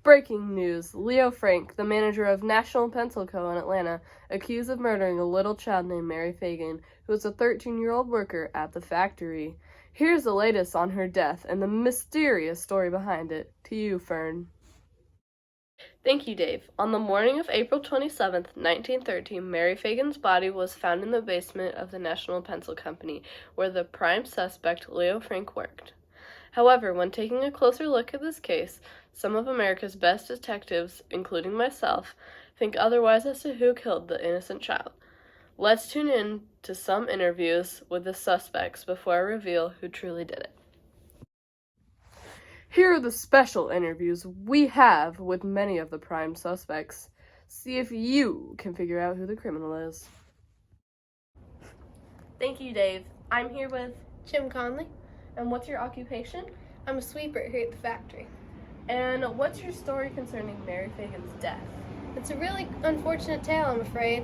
Breaking news. Leo Frank, the manager of National Pencil Co. in Atlanta, accused of murdering a little child named Mary Fagan, who was a 13-year-old worker at the factory. Here's the latest on her death and the mysterious story behind it. To you, Fern. Thank you, Dave. On the morning of April 27th, 1913, Mary Fagan's body was found in the basement of the National Pencil Company, where the prime suspect, Leo Frank, worked. However, when taking a closer look at this case, some of America's best detectives, including myself, think otherwise as to who killed the innocent child. Let's tune in to some interviews with the suspects before I reveal who truly did it. Here are the special interviews we have with many of the prime suspects. See if you can figure out who the criminal is. Thank you, Dave. I'm here with Jim Conley. And what's your occupation? I'm a sweeper here at the factory. And what's your story concerning Mary Fagan's death? It's a really unfortunate tale, I'm afraid.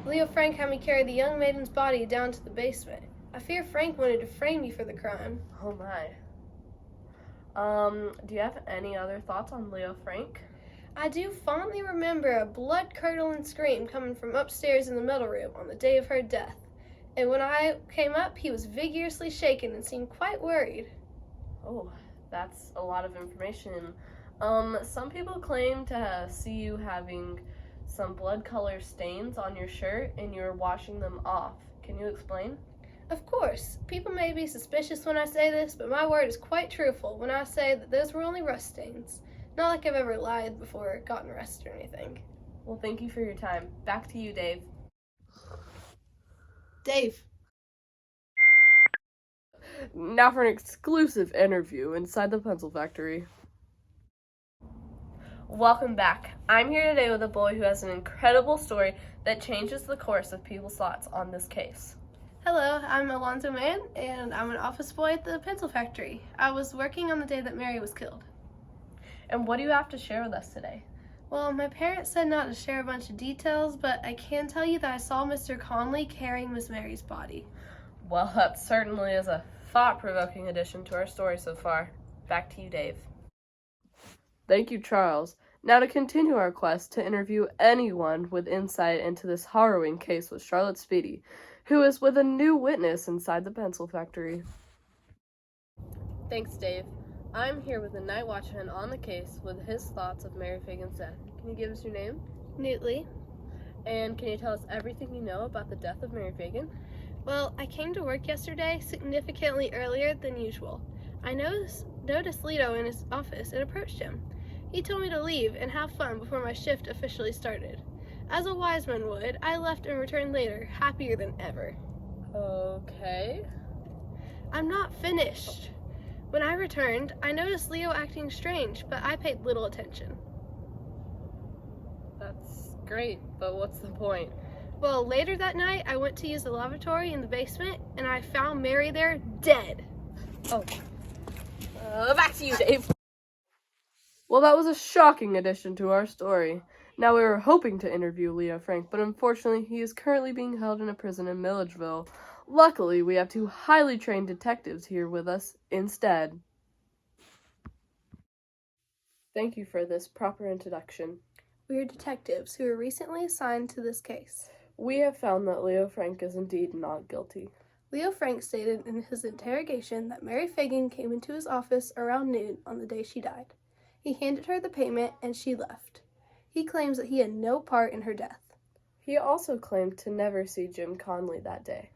Leo Frank had me carry the young maiden's body down to the basement. I fear Frank wanted to frame me for the crime. Oh my. Do you have any other thoughts on Leo Frank? I do fondly remember a blood-curdling scream coming from upstairs in the middle room on the day of her death. And when I came up, he was vigorously shaken and seemed quite worried. Oh, that's a lot of information. Some people claim to see you having some blood color stains on your shirt and you're washing them off. Can you explain? Of course. People may be suspicious when I say this, but my word is quite truthful when I say that those were only rust stains. Not like I've ever lied before gotten arrested or anything. Well, thank you for your time. Back to you, Dave. Dave. Now for an exclusive interview inside the pencil factory. Welcome back. I'm here today with a boy who has an incredible story that changes the course of people's thoughts on this case. Hello, I'm Alonzo Mann, and I'm an office boy at the pencil factory. I was working on the day that Mary was killed. And what do you have to share with us today? Well, my parents said not to share a bunch of details, but I can tell you that I saw Mr. Conley carrying Miss Mary's body. Well, that certainly is a thought-provoking addition to our story so far. Back to you, Dave. Thank you, Charles. Now to continue our quest to interview anyone with insight into this harrowing case with Charlotte Speedy, who is with a new witness inside the pencil factory. Thanks, Dave. I'm here with the night watchman on the case with his thoughts of Mary Fagan's death. Can you give us your name? Newtley. And can you tell us everything you know about the death of Mary Fagan? Well, I came to work yesterday significantly earlier than usual. I noticed Leo in his office and approached him. He told me to leave and have fun before my shift officially started. As a wise man would, I left and returned later, happier than ever. Okay. I'm not finished. When I returned, I noticed Leo acting strange, but I paid little attention. That's great, but what's the point? Well, later that night, I went to use the lavatory in the basement, and I found Mary there, dead. Oh. Back to you, Dave. Well, that was a shocking addition to our story. Now, we were hoping to interview Leo Frank, but unfortunately, he is currently being held in a prison in Milledgeville. Luckily, we have two highly trained detectives here with us instead. Thank you for this proper introduction. We are detectives who were recently assigned to this case. We have found that Leo Frank is indeed not guilty. Leo Frank stated in his interrogation that Mary Fagan came into his office around noon on the day she died. He handed her the payment and she left. He claims that he had no part in her death. He also claimed to never see Jim Conley that day.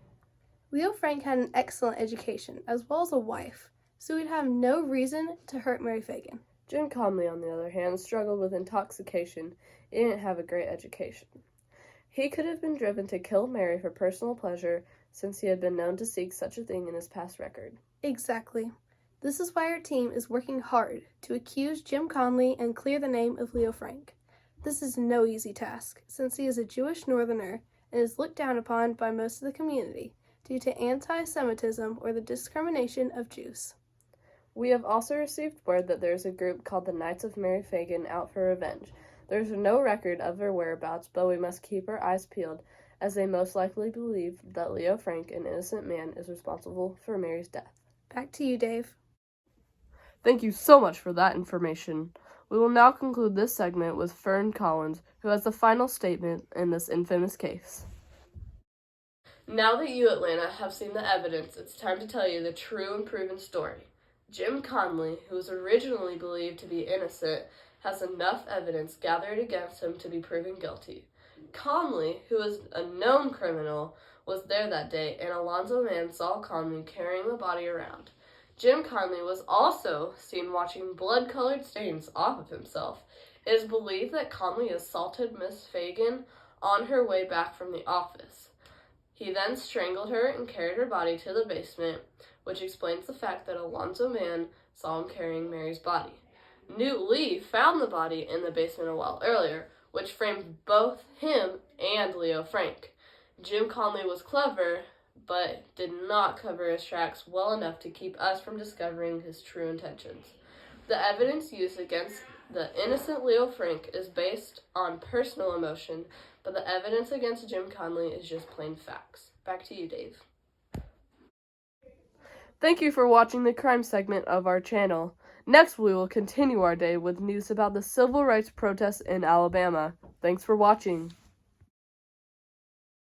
Leo Frank had an excellent education, as well as a wife, so he'd have no reason to hurt Mary Fagan. Jim Conley, on the other hand, struggled with intoxication. He didn't have a great education. He could have been driven to kill Mary for personal pleasure, since he had been known to seek such a thing in his past record. Exactly. This is why our team is working hard to accuse Jim Conley and clear the name of Leo Frank. This is no easy task, since he is a Jewish northerner and is looked down upon by most of the community due to anti-Semitism or the discrimination of Jews. We have also received word that there is a group called the Knights of Mary Fagan out for revenge. There is no record of their whereabouts, but we must keep our eyes peeled, as they most likely believe that Leo Frank, an innocent man, is responsible for Mary's death. Back to you, Dave. Thank you so much for that information. We will now conclude this segment with Fern Collins, who has the final statement in this infamous case. Now that you, Atlanta, have seen the evidence, it's time to tell you the true and proven story. Jim Conley, who was originally believed to be innocent, has enough evidence gathered against him to be proven guilty. Conley, who is a known criminal, was there that day, and Alonzo Mann saw Conley carrying the body around. Jim Conley was also seen washing blood-colored stains off of himself. It is believed that Conley assaulted Miss Fagan on her way back from the office. He then strangled her and carried her body to the basement, which explains the fact that Alonzo Mann saw him carrying Mary's body. Newt Lee found the body in the basement a while earlier, which framed both him and Leo Frank. Jim Conley was clever, but did not cover his tracks well enough to keep us from discovering his true intentions. The evidence used against the innocent Leo Frank is based on personal emotion, but the evidence against Jim Conley is just plain facts. Back to you, Dave. Thank you for watching the crime segment of our channel. Next, we will continue our day with news about the civil rights protests in Alabama. Thanks for watching.